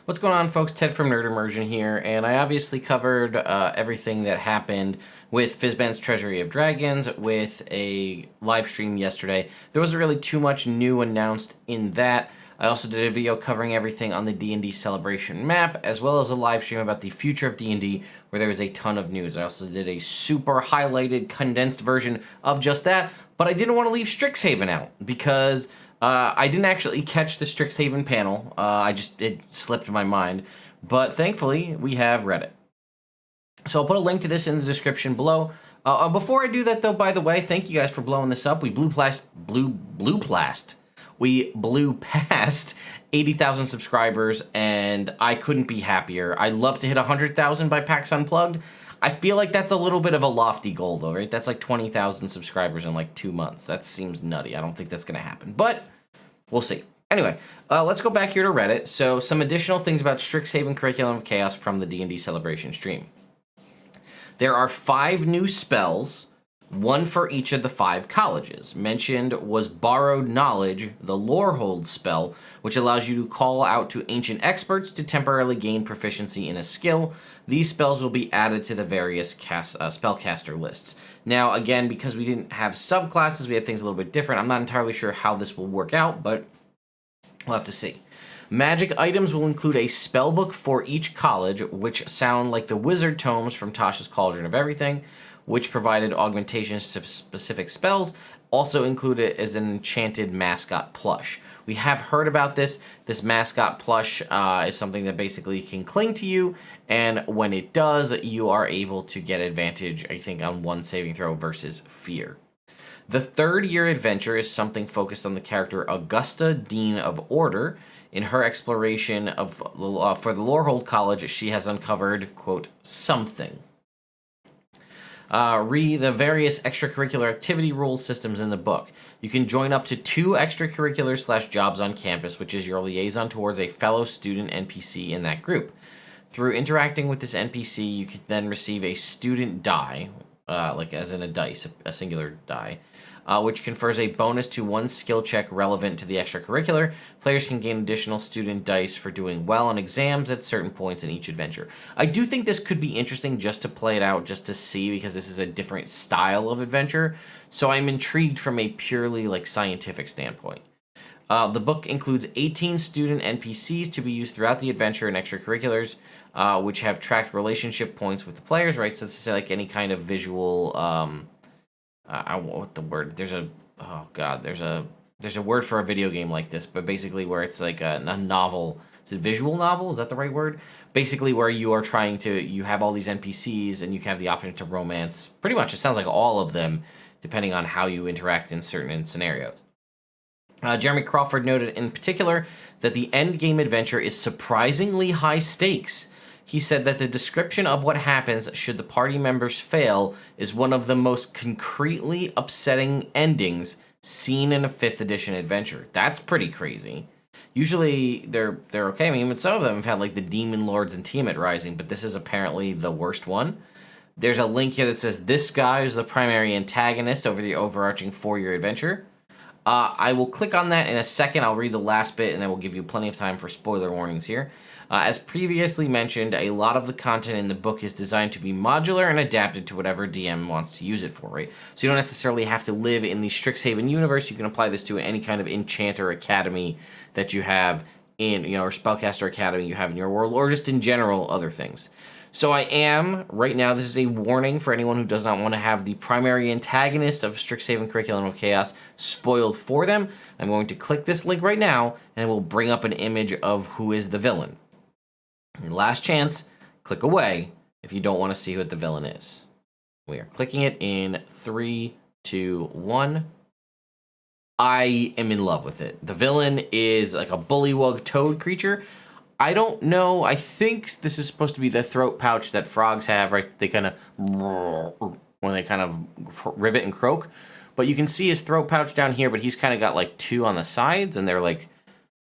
What's going on, folks? Ted from Immersion here, and I obviously covered everything that happened with Fizban's Treasury of Dragons with a live stream yesterday. There wasn't really too much new announced in that. I also did a video covering everything on the D&D Celebration map, as well as a live stream about the future of D&D, where there was a ton of news. I also did a super highlighted, condensed version of just that, but I didn't want to leave Strixhaven out, because I didn't actually catch the Strixhaven panel. It slipped my mind. But thankfully, we have Reddit. So I'll put a link to this in the description below. Before I do that, though, by the way, thank you guys for blowing this up. We blew past 80,000 subscribers, and I couldn't be happier. I love to hit 100,000 by PAX Unplugged. I feel like that's a little bit of a lofty goal, though, right? That's like 20,000 subscribers in like 2 months. That seems nutty. I don't think that's going to happen, but we'll see. Anyway, let's go back here to Reddit. So some additional things about Strixhaven Curriculum of Chaos from the D&D Celebration stream. There are 5 new spells, one for each of the 5 colleges. Mentioned was Borrowed Knowledge, the Lorehold spell, which allows you to call out to ancient experts to temporarily gain proficiency in a skill. These spells will be added to the various spellcaster lists. Now, again, because we didn't have subclasses, we had things a little bit different. I'm not entirely sure how this will work out, but we'll have to see. Magic items will include a spellbook for each college, which sound like the wizard tomes from Tasha's Cauldron of Everything, which provided augmentations to specific spells. Also included as an enchanted mascot plush. We have heard about this. This mascot plush is something that basically can cling to you, and when it does, you are able to get advantage, I think, on one saving throw versus fear. The third year adventure is something focused on the character Augusta, Dean of Order. In her exploration of for the Lorehold College, she has uncovered, quote, something. Read the various extracurricular activity rules systems in the book. You can join up to 2 extracurriculars / jobs on campus, which is your liaison towards a fellow student NPC in that group. Through interacting with this NPC, you can then receive a student die, like as in a dice, a singular die, which confers a bonus to one skill check relevant to the extracurricular. Players can gain additional student dice for doing well on exams at certain points in each adventure. I do think this could be interesting just to play it out, just to see, because this is a different style of adventure. So I'm intrigued from a purely like scientific standpoint. The book includes 18 student NPCs to be used throughout the adventure and extracurriculars, which have tracked relationship points with the players, right? So this is like any kind of visual... what the word? There's a word for a video game like this, but basically where it's like a novel. Is it visual novel? Is that the right word? Basically where you are trying to, you have all these NPCs and you have the option to romance. Pretty much, it sounds like all of them, depending on how you interact in certain scenarios. Jeremy Crawford noted in particular that the end game adventure is surprisingly high stakes. He said that the description of what happens should the party members fail is one of the most concretely upsetting endings seen in a 5th edition adventure. That's pretty crazy. Usually they're okay. I mean, some of them have had like the Demon Lords and Tiamat Rising, but this is apparently the worst one. There's a link here that says this guy is the primary antagonist over the overarching 4-year adventure. I will click on that in a second. I'll read the last bit and then we'll give you plenty of time for spoiler warnings here. As previously mentioned, a lot of the content in the book is designed to be modular and adapted to whatever DM wants to use it for, right? So you don't necessarily have to live in the Strixhaven universe. You can apply this to any kind of enchanter academy that you have in, or spellcaster academy you have in your world, or just in general other things. So I am, right now, this is a warning for anyone who does not want to have the primary antagonist of Strixhaven Curriculum of Chaos spoiled for them. I'm going to click this link right now, and it will bring up an image of who is the villain. And last chance, click away if you don't want to see what the villain is. We are clicking it in 3, 2, 1. I am in love with it. The villain is like a bullywug toad creature. I don't know. I think this is supposed to be the throat pouch that frogs have, right? They kind of, when they kind of ribbit and croak. But you can see his throat pouch down here, but he's kind of got like 2 on the sides, and they're like,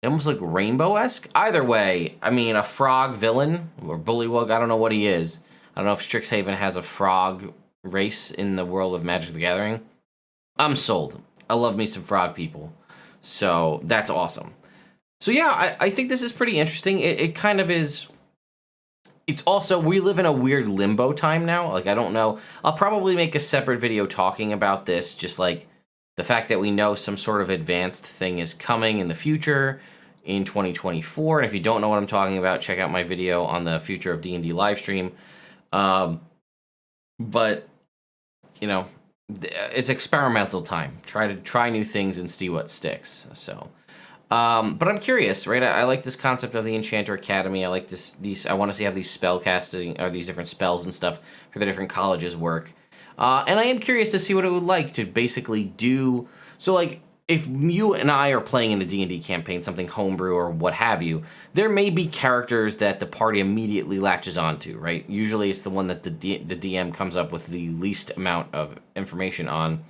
they almost look rainbow-esque. Either way, I mean, a frog villain, or bullywug, I don't know what he is. I don't know if Strixhaven has a frog race in the world of Magic the Gathering. I'm sold. I love me some frog people. So, that's awesome. So yeah, I think this is pretty interesting. It kind of is. It's also, we live in a weird limbo time now. Like, I don't know. I'll probably make a separate video talking about this, just like the fact that we know some sort of advanced thing is coming in the future in 2024. And if you don't know what I'm talking about, check out my video on the future of D&D live stream. But, you know, it's experimental time. Try new things and see what sticks. So, but I'm curious, right? I like this concept of the Enchanter Academy. I like these. I want to see how these spell casting or these different spells and stuff for the different colleges work. And I am curious to see what it would like to basically do. So, like, if you and I are playing in a D&D campaign, something homebrew or what have you, there may be characters that the party immediately latches onto, right? Usually it's the one that the DM comes up with the least amount of information on.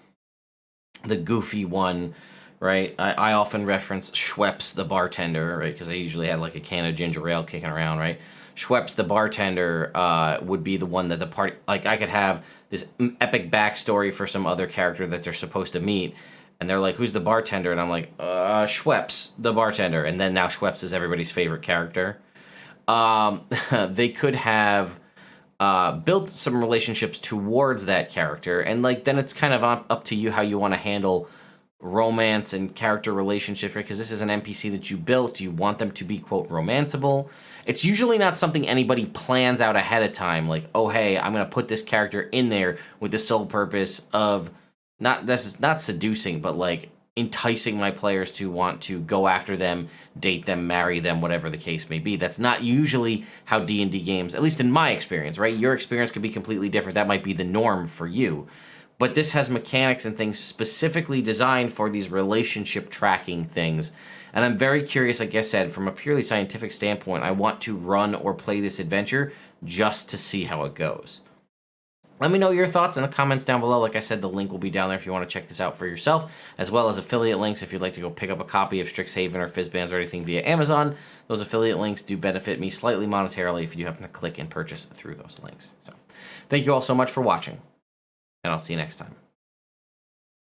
The goofy one, right? I often reference Schweppes the bartender, right? Because I usually had like a can of ginger ale kicking around, right? Schweppes the bartender would be the one that the party, like, I could have this epic backstory for some other character that they're supposed to meet, and they're like, who's the bartender? And I'm like, Schweppes the bartender. And then now Schweppes is everybody's favorite character. They could have built some relationships towards that character, and like then it's kind of up to you how you want to handle romance and character relationships, right? Because this is an NPC that you built. You want them to be, quote, romanceable. It's usually not something anybody plans out ahead of time, like, oh, hey, I'm going to put this character in there with the sole purpose of not seducing, but like enticing my players to want to go after them, date them, marry them, whatever the case may be. That's not usually how D&D games, at least in my experience, right? Your experience could be completely different. That might be the norm for you. But this has mechanics and things specifically designed for these relationship tracking things. And I'm very curious, like I said, from a purely scientific standpoint, I want to run or play this adventure just to see how it goes. Let me know your thoughts in the comments down below. Like I said, the link will be down there if you want to check this out for yourself, as well as affiliate links if you'd like to go pick up a copy of Strixhaven or Fizzbands or anything via Amazon. Those affiliate links do benefit me slightly monetarily if you happen to click and purchase through those links. So, thank you all so much for watching, and I'll see you next time.